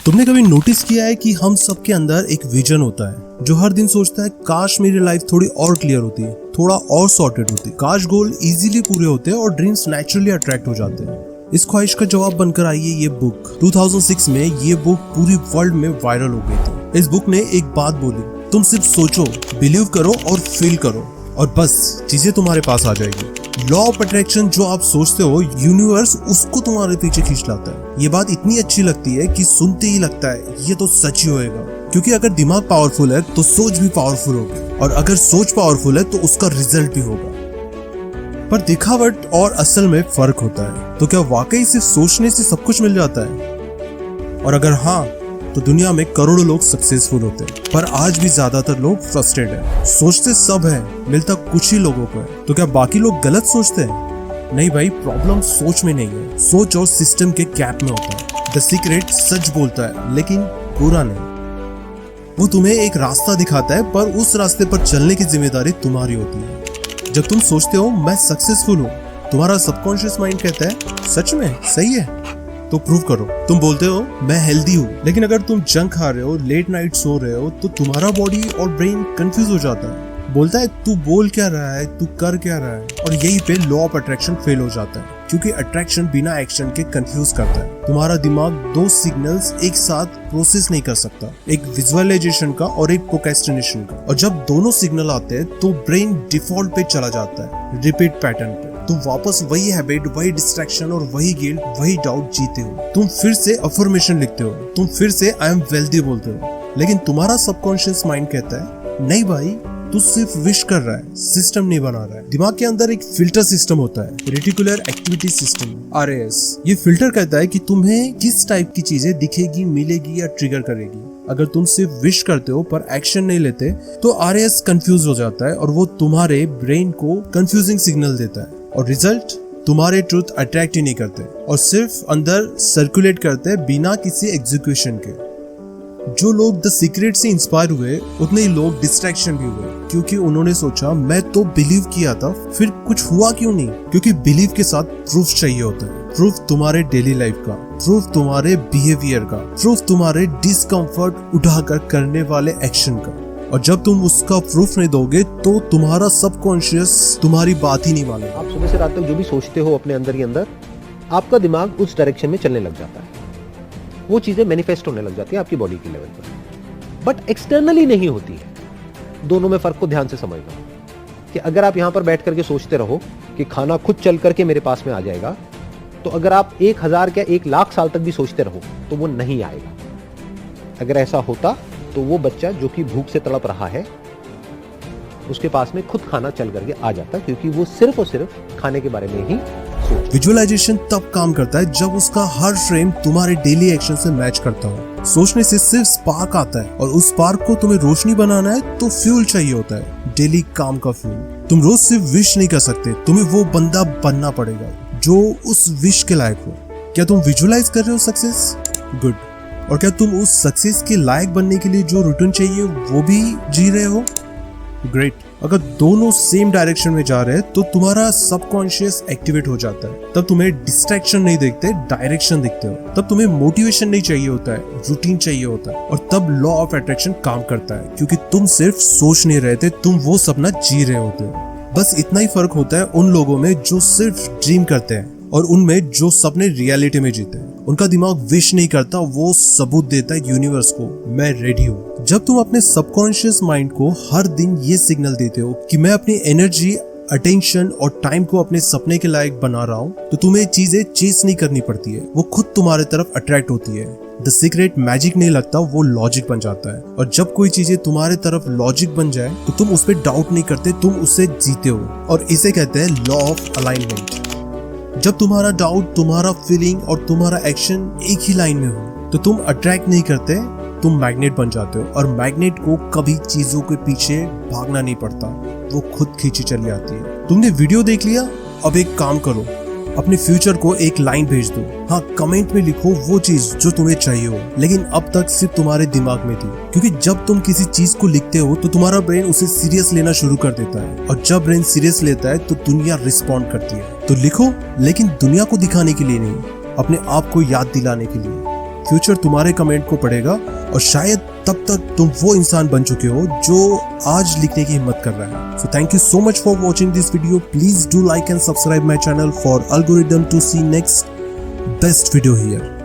तुमने कभी नोटिस किया है कि हम सबके अंदर एक विजन होता है जो हर दिन सोचता है काश मेरी लाइफ थोड़ी और क्लियर होती है, थोड़ा और सॉर्टेड होती, काश गोल इजीली पूरे होते और ड्रीम्स नेचुरली अट्रैक्ट हो जाते हैं। इस ख्वाहिश का जवाब बनकर आई है ये बुक। 2006 में ये बुक पूरी वर्ल्ड में वायरल हो गई थी। इस बुक ने एक बात बोली, तुम सिर्फ सोचो, बिलीव करो और फील करो और बस चीजें तुम्हारे पास आ जाएगी। लॉ ऑफ अट्रैक्शन, जो आप सोचते हो यूनिवर्स उसको तुम्हारे पीछे खींच लाता है। ये बात इतनी अच्छी लगती है कि सुनते ही लगता है ये तो सच ही होएगा, क्योंकि अगर दिमाग पावरफुल है तो सोच भी पावरफुल होगी और अगर सोच पावरफुल है तो उसका रिजल्ट भी होगा। पर दिखावट और असल में फर्क होता है। तो क्या वाकई सिर्फ सोचने से सब कुछ मिल जाता है? और अगर हाँ, तो दुनिया में करोड़ों लोग सक्सेसफुल होते हैं, पर आज भी ज्यादातर लोग फ्रस्ट्रेटेड हैं। सोचते सब है, मिलता कुछ ही लोगों को है। तो क्या बाकी लोग गलत सोचते हैं? नहीं भाई, प्रॉब्लम सोच में नहीं है, सोच और सिस्टम के गैप में होता है। द सीक्रेट सच बोलता है लेकिन पूरा नहीं। वो तुम्हें एक रास्ता दिखाता है, पर उस रास्ते पर चलने की जिम्मेदारी तुम्हारी होती है। जब तुम सोचते हो मैं सक्सेसफुल हूँ, तुम्हारा सबकॉन्शियस माइंड कहता है सच में सही है तो प्रूव करो। तुम बोलते हो मैं हेल्दी हूँ, लेकिन अगर तुम जंक खा रहे हो, लेट नाइट सो रहे हो, तो तुम्हारा बॉडी और ब्रेन कंफ्यूज हो जाता है। बोलता है तू बोल क्या रहा है, तू कर क्या रहा है। और यही पे लॉ ऑफ अट्रैक्शन फेल हो जाता है, क्योंकि अट्रैक्शन बिना एक्शन के कंफ्यूज करता है। तुम्हारा दिमाग दो सिग्नल्स एक साथ प्रोसेस नहीं कर सकता, एक विजुअलाइजेशन का और एक प्रोक्रेस्टिनेशन का। और जब दोनों सिग्नल आते हैं तो ब्रेन डिफॉल्ट पे चला जाता है, रिपीट पैटर्न पे। तुम वापस वही हैबिट, वही डिस्ट्रैक्शन और वही गिल्ट, वही डाउट जीते हो। तुम फिर से अफर्मेशन लिखते हो, तुम फिर से आई एम वेल्दी बोलते हो, लेकिन तुम्हारा सबकॉन्शियस माइंड कहता है नहीं भाई, तू सिर्फ विश कर रहा है, सिस्टम नहीं बना रहा है। दिमाग के अंदर एक फिल्टर सिस्टम होता है, रेटिकुलर एक्टिविटी सिस्टम, RAS। ये फिल्टर कहता है कि तुम्हें किस टाइप की चीजें दिखेगी, मिलेगी या ट्रिगर करेगी। अगर तुम सिर्फ विश करते हो पर एक्शन नहीं लेते तो RAS कंफ्यूज हो जाता है और वो तुम्हारे ब्रेन को कंफ्यूजिंग सिग्नल देता है और रिजल्ट तुम्हारे ट्रूथ अट्रैक्ट ही नहीं करते और सिर्फ अंदर सर्कुलेट करते हैं बिना किसी एग्जीक्यूशन के। जो लोग द सीक्रेट से इंस्पायर हुए उतने ही लोग डिस्ट्रैक्शन भी हुए, क्योंकि उन्होंने सोचा मैं तो बिलीव किया था, फिर कुछ हुआ क्यों नहीं? क्योंकि बिलीव के साथ प्रूफ चाहिए होता है। प्रूफ तुम्हारे डेली लाइफ का, प्रूफ तुम्हारे बिहेवियर का, प्रूफ तुम्हारे डिस्कम्फर्ट उठाकर करने वाले एक्शन का। और जब तुम उसका प्रूफ नहीं दोगे तो तुम्हारा सबकॉन्शियस तुम्हारी बात ही नहीं मानेगा। आप सुबह से रात तक जो भी सोचते हो अपने अंदर ही अंदर, आपका दिमाग उस डायरेक्शन में चलने लग जाता है। वो चीजें मैनिफेस्ट होने लग जाती है आपकी बॉडी के लेवल पर, बट एक्सटर्नली नहीं होती है। दोनों में फर्क को ध्यान से समझना कि अगर आप यहां पर बैठ करके सोचते रहो कि खाना खुद चल करके मेरे पास में आ जाएगा, तो अगर आप 1000 या 1,00,000 साल तक भी सोचते रहो तो वो नहीं आएगा। अगर ऐसा होता तो वो बच्चा जो कि भूख से तड़प रहा है, उसके पास में खुद खाना चल करके आ जाता, क्योंकि वो सिर्फ और सिर्फ खाने के बारे में ही सोच। विजुअलाइजेशन तब काम करता है जब उसका हर फ्रेम तुम्हारे डेली एक्शन से मैच करता हो। सोचने से सिर्फ स्पार्क आता है और उस स्पार्क को तुम्हें रोशनी बनाना है तो फ्यूल चाहिए होता है, डेली काम का फ्यूल। तुम रोज सिर्फ विश नहीं कर सकते, तुम्हें वो बंदा बनना पड़ेगा जो उस विश के लायक हो। क्या तुम विजुअलाइज कर रहे हो सक्सेस? गुड। और क्या तुम उस सक्सेस के लायक बनने के लिए जो रूटीन चाहिए वो भी जी रहे हो? ग्रेट। अगर दोनों सेम डायरेक्शन में जा रहे हैं तो तुम्हारा सबकॉन्शियस एक्टिवेट हो जाता है। तब तुम्हें डिस्ट्रैक्शन नहीं देखते, डायरेक्शन दिखते हो। तब तुम्हें मोटिवेशन नहीं चाहिए होता है, रूटीन चाहिए होता है। और तब लॉ ऑफ अट्रैक्शन काम करता है, क्योंकि तुम सिर्फ सोच नहीं रहे थे, तुम वो सपना जी रहे होते हो। बस इतना ही फर्क होता है उन लोगों में जो सिर्फ ड्रीम करते हैं और उनमें जो सपने रियलिटी में जीते हैं। उनका दिमाग विश नहीं करता, वो सबूत देता है यूनिवर्स को, मैं रेडी हूँ। जब तुम अपने सबकॉन्शियस माइंड को हर दिन ये सिग्नल देते हो कि मैं अपनी एनर्जी, अटेंशन और टाइम को अपने सपने के लायक बना रहा हूँ, तो तुम्हें चीजें चेस नहीं करनी पड़ती है, वो खुद तुम्हारे तरफ अट्रैक्ट होती है। द सीक्रेट मैजिक नहीं लगता, वो लॉजिक बन जाता है। और जब कोई चीजें तुम्हारे तरफ लॉजिक बन जाए तो तुम उस पर डाउट नहीं करते, तुम उसे जीते हो। और इसे कहते हैं लॉ ऑफ अलाइनमेंट। जब तुम्हारा डाउट, तुम्हारा फीलिंग और तुम्हारा एक्शन एक ही लाइन में हो तो तुम अट्रैक्ट नहीं करते, तुम मैग्नेट बन जाते हो। और मैग्नेट को कभी चीजों के पीछे भागना नहीं पड़ता, वो खुद खींची चली आती है। तुमने वीडियो देख लिया, अब एक काम करो, अपने फ्यूचर को एक लाइन भेज दो। हाँ, कमेंट में लिखो वो चीज जो तुम्हें चाहिए हो, लेकिन अब तक सिर्फ तुम्हारे दिमाग में थी। क्योंकि जब तुम किसी चीज को लिखते हो तो तुम्हारा ब्रेन उसे सीरियस लेना शुरू कर देता है, और जब ब्रेन सीरियस लेता है तो दुनिया रिस्पॉन्ड करती है। तो लिखो, लेकिन दुनिया को दिखाने के लिए नहीं, अपने आप को याद दिलाने के लिए। फ्यूचर तुम्हारे कमेंट को पढ़ेगा और शायद तब तक तुम वो इंसान बन चुके हो जो आज लिखने की हिम्मत कर रहा है। So thank you so much for watching this video. Please do like and subscribe my channel for algorithm to see next best video here.